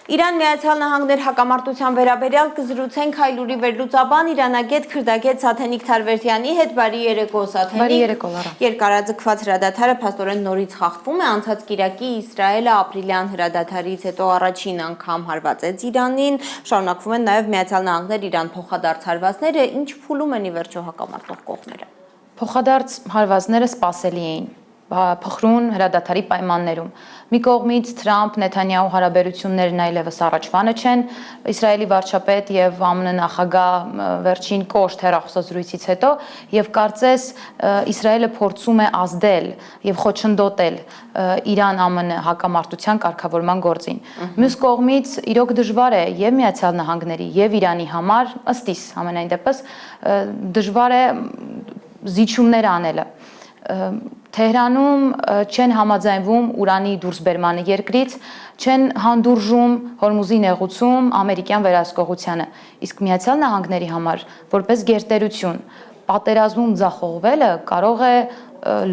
Իրան Միացյալ Նահանգներ հակամարտության վերաբերյալ կզրուցենք Հայլուրի վերլուծաբան իրանագետ քրդագետ Սաթենիկ Թարվերդյանի հետ։ Բարի երեկո, Սաթենիկ։ Բարի երեկո, Լարա։ Երկարաձգված հրադադարը փաստորեն նորից խախտվում է։ Անցած կիրակի Իսրայելը ապրիլյան հրադադարից հետո առաջին անգամ հարվածեց Իրանին։ Շարունակվում են նաև Միացյալ Նահանգներ Իրան փոխադարձ հարվածները, ինչ փուլում են ի վերջո հակամարտող կողմերը։ Փոխադարձ հարվածները սպասելի էին փխրուն հրադադարի պայմաններում։ Մի կողմից Թրամփ-Նեթանյահու հարաբերություններն այլևս առաջվանը չեն, Իսրայելի վարչապետ եւ ԱՄՆ նախագահ վերջին կոշտ հեռախոսազրույցից հետո եւ կարծես Իսրայելը փորձում է ազդել եւ խոչընդոտել Իրան-ԱՄՆ հակամարտության կարգավորման գործին։ Մյուս կողմից իրոք դժվար է եւ Միացյալ Նահանգների եւ Իրանի համար, ըստ իս ամենայն դեպս դժվար է զիջումներ անելը։ Թեհրանում չեն համաձայնվում ուրանի դուրսբերմանը երկրից, չեն հանդուրժում Հորմուզի նեղուցում ամերիկյան վերահսկողությանը, իսկ Միացյալ Նահանգների համար որպես գերտերություն պատերազմում ձախողվելը կարող է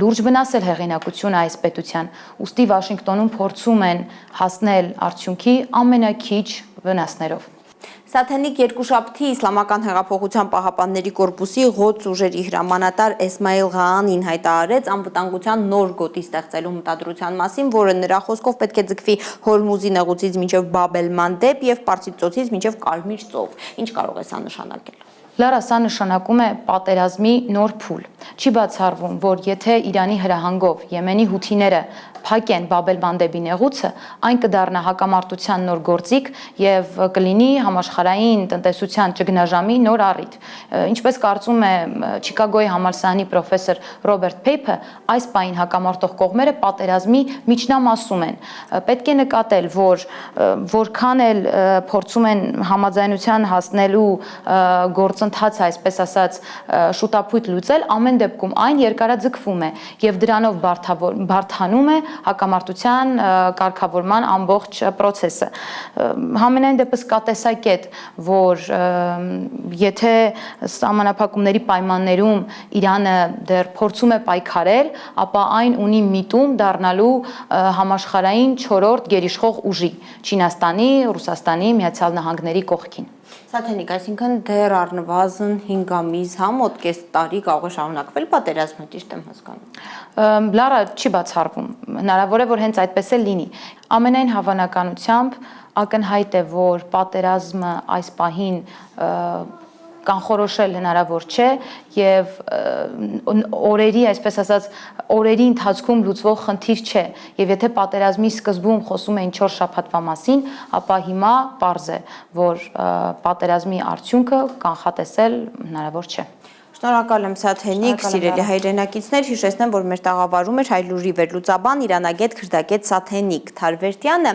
լուրջ վնասել հեղինակությունը այս պետության, ուստի Վաշինգտոնում փորձում են հասնել արդյունքի ամենաքիչ վնասներով։ Սաթենիկ երկուշաբթի Իսլամական հեղափոխության պահապանների կորպուսի Ղոդս ուժերի հրամանատար Էսմայիլ Ղաանին հայտարարեց անվտանգության նոր գոտի ստեղծելու մտադրության մասին, որը նրա խոսքով պետք է ձգվի Հորմուզի նեղուցից մինչև Բաբ էլ-Մանդեբ եւ Պարսից ծոցից մինչև Կարմիր ծով։ Ինչ կարող է սա նշանակել։ Լարա, սա նշանակում է պատերազմի նոր փուլ։ Չի բացառվում, որ եթե Իրանի հրահանգով Եմենի հութիները փակեն Բաբ էլ-Մանդեբի նեղուցը, այն կդառնա հակամարտության նոր գործիք եւ կլինի համաշխարհային տնտեսության ճգնաժամի նոր առիթ։ Ինչպես կարծում է Չիկագոյի համալսարանի պրոֆեսոր Ռոբերտ Փեյփը, այս պահին հակամարտող կողմերը պատերազմի միջնամասում են։ Պետք է նկատել, որ որքան էլ փորձում են համաձայնության հասնելու գործընթացը, այսպես ասած, շուտապույտ լուծել, ամեն դեպքում այն երկարաձգվում է եւ դրանով բարդանում է հակամարտության կարգավորման ամբողջ process-ը։ Համենայն դեպս կա տեսակետ, որ եթե սահմանափակումների պայմաններում Իրանը դեռ փորձում է պայքարել, ապա այն ունի միտում դառնալու համաշխարհային 4-րդ գերիշխող ուժի՝ Չինաստանի, Ռուսաստանի, Միացյալ Նահանգների կողքին։ Սաթենիկ, այսինքն դեռ առնվազն 5 ամիս, մոտ կես տարի կարող է շարունակվել պատերազմը, ճիշտ եմ հասկանում։ Լարա, չի բացառվում, հնարավոր է, որ հենց այդպես էլ լինի։ Ամենայն հավանականությամբ ակնհայտ է, որ պատերազմը այս պահին կանխորոշել հնարավոր չէ եւ օրերի, այսպես ասած, օրերի ընթացքում լուծվող խնդիր չէ եւ եթե պատերազմի սկզբում խոսում էին 4 շաբաթվա մասին, ապա հիմա պարզ է, որ պատերազմի արդյունքը կանխատեսել հնարավոր չէ։ Շնորհակալ եմ Սաթենիկ, սիրելի հայրենակիցներ, հիշեցնեմ, որ մեր տաղավարում էր Հայլուրի վերլուծաբան իրանագետ քրդագետ Սաթենիկ Թարվերդյանը։